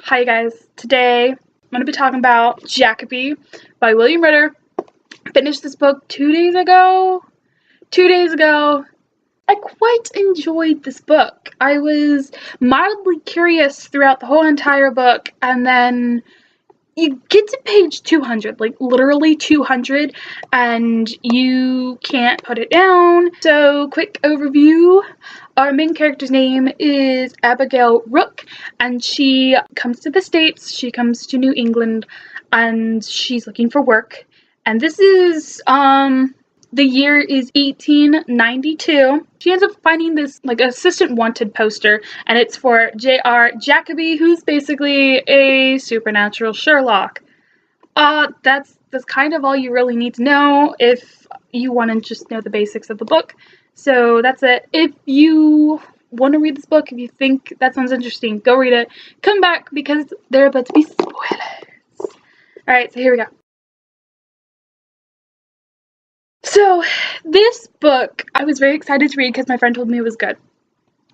Hi guys, today I'm going to be talking about Jackaby by William Ritter. I finished this book 2 days ago. 2 days ago. I quite enjoyed this book. I was mildly curious throughout the whole entire book, and then you get to page 200, like literally 200, and you can't put it down. So, quick overview. Our main character's name is Abigail Rook, and she comes to the States, she comes to New England, and she's looking for work. And this is, the year is 1892. She ends up finding this, like, assistant wanted poster, and it's for J.R. Jackaby, who's basically a supernatural Sherlock. That's kind of all you really need to know if you want to just know the basics of the book. So that's it. If you want to read this book, if you think that sounds interesting, go read it. Come back because there are about to be spoilers. Alright, so here we go. So, this book, I was very excited to read because my friend told me it was good.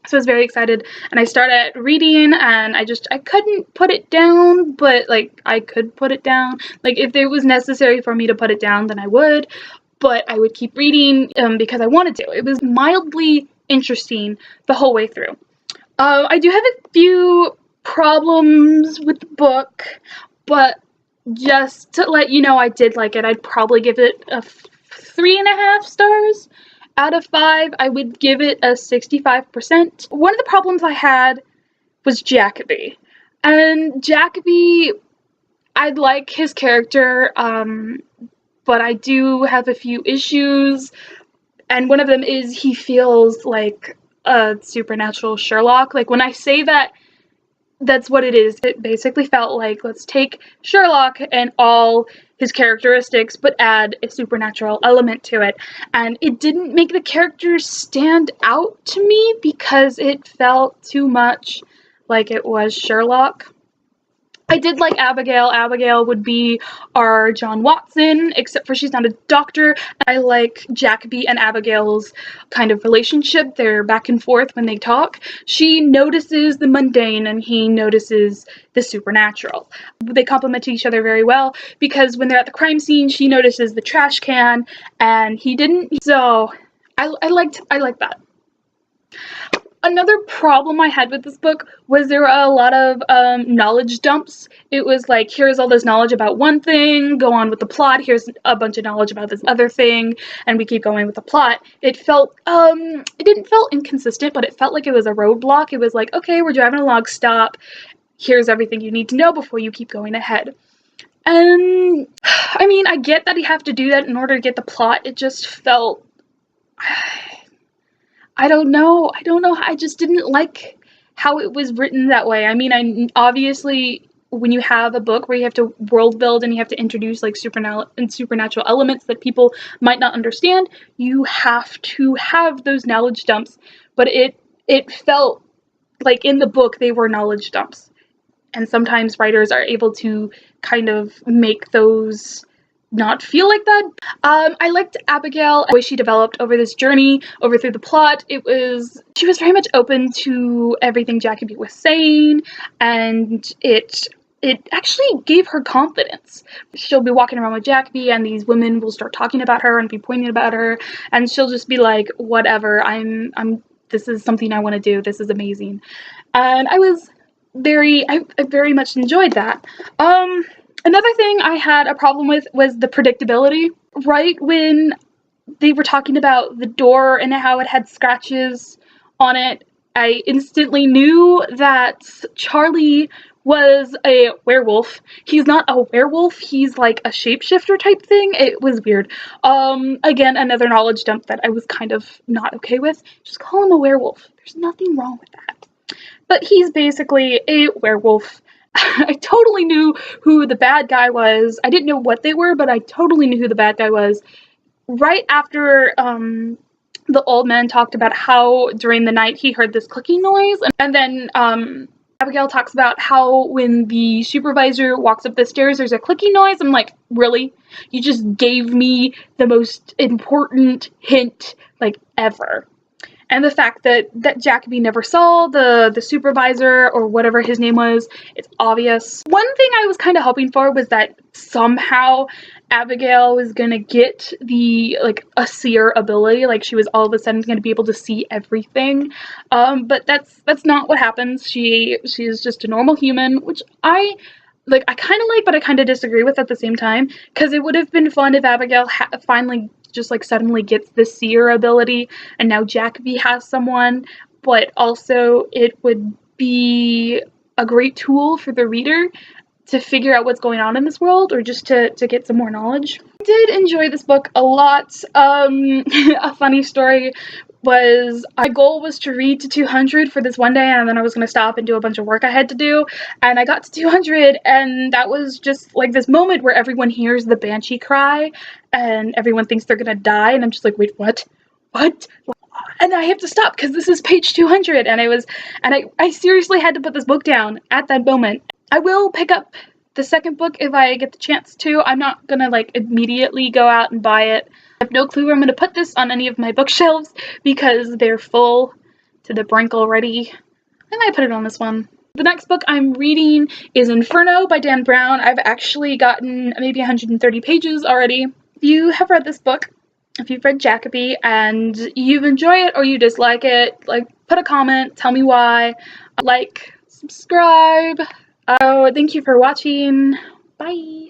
So I was very excited, and I started reading, and I couldn't put it down, but, like, I could put it down. Like, if it was necessary for me to put it down, then I would, but I would keep reading because I wanted to. It was mildly interesting the whole way through. I do have a few problems with the book, but just to let you know I did like it. I'd probably give it a 3.5 stars out of 5. I would give it a 65%. One of the problems I had was Jackaby. And Jackaby, I like his character, but I do have a few issues. And one of them is he feels like a supernatural Sherlock. Like, when I say that, that's what it is. It basically felt like, let's take Sherlock and all his characteristics, but add a supernatural element to it. And it didn't make the characters stand out to me because it felt too much like it was Sherlock. I did like Abigail. Abigail would be our John Watson, except for she's not a doctor. I like Jackaby and Abigail's kind of relationship. They're back and forth when they talk. She notices the mundane and he notices the supernatural. They complement each other very well because when they're at the crime scene, she notices the trash can and he didn't. So I liked that. Another problem I had with this book was there were a lot of knowledge dumps. It was like, here's all this knowledge about one thing, go on with the plot, here's a bunch of knowledge about this other thing, and we keep going with the plot. It felt, it didn't feel inconsistent, but it felt like it was a roadblock. It was like, okay, we're driving a log stop, here's everything you need to know before you keep going ahead. And, I mean, I get that you have to do that in order to get the plot. It just felt... I don't know. I just didn't like how it was written that way. I mean, obviously, when you have a book where you have to world build and you have to introduce, like, supernatural elements that people might not understand, you have to have those knowledge dumps. But it felt like in the book they were knowledge dumps. And sometimes writers are able to kind of make those not feel like that. I liked Abigail, the way she developed over this journey, over through the plot. She was very much open to everything Jackaby was saying, and it actually gave her confidence. She'll be walking around with Jackaby, and these women will start talking about her and be pointing about her, and she'll just be like, whatever, this is something I want to do, this is amazing. And I very much enjoyed that. Another thing I had a problem with was the predictability. Right when they were talking about the door and how it had scratches on it, I instantly knew that Charlie was a werewolf. He's not a werewolf, he's like a shapeshifter type thing. It was weird. Again, another knowledge dump that I was kind of not okay with. Just call him a werewolf. There's nothing wrong with that. But he's basically a werewolf. I totally knew who the bad guy was. I didn't know what they were, but I totally knew who the bad guy was. Right after the old man talked about how during the night he heard this clicking noise, and then Abigail talks about how when the supervisor walks up the stairs there's a clicking noise. I'm like, really? You just gave me the most important hint, like, ever. and the fact that Jackaby never saw the supervisor or whatever his name was, it's obvious. One thing I was kind of hoping for was that somehow Abigail was gonna get the, like, a seer ability, like she was all of a sudden gonna be able to see everything, but that's not what happens. She's just a normal human, which I kind of like, but I kind of disagree with at the same time, because it would have been fun if Abigail finally just, like, suddenly gets the seer ability, and now Jackaby has someone, but also it would be a great tool for the reader to figure out what's going on in this world, or just to get some more knowledge. I did enjoy this book a lot. A funny story was, my goal was to read to 200 for this one day, and then I was going to stop and do a bunch of work I had to do, and I got to 200, and that was just like this moment where everyone hears the banshee cry and everyone thinks they're going to die, and I'm just like, wait, what? And I have to stop because this is page 200, and I seriously had to put this book down at that moment. I will pick up the second book if I get the chance to. I'm not gonna, like, immediately go out and buy it. I have no clue where I'm gonna put this on any of my bookshelves because they're full to the brink already. I might put it on this one. The next book I'm reading is Inferno by Dan Brown. I've actually gotten maybe 130 pages already. If you have read this book, if you've read Jackaby and you enjoy it or you dislike it, like, put a comment, tell me why, like, subscribe. Oh, thank you for watching. Bye.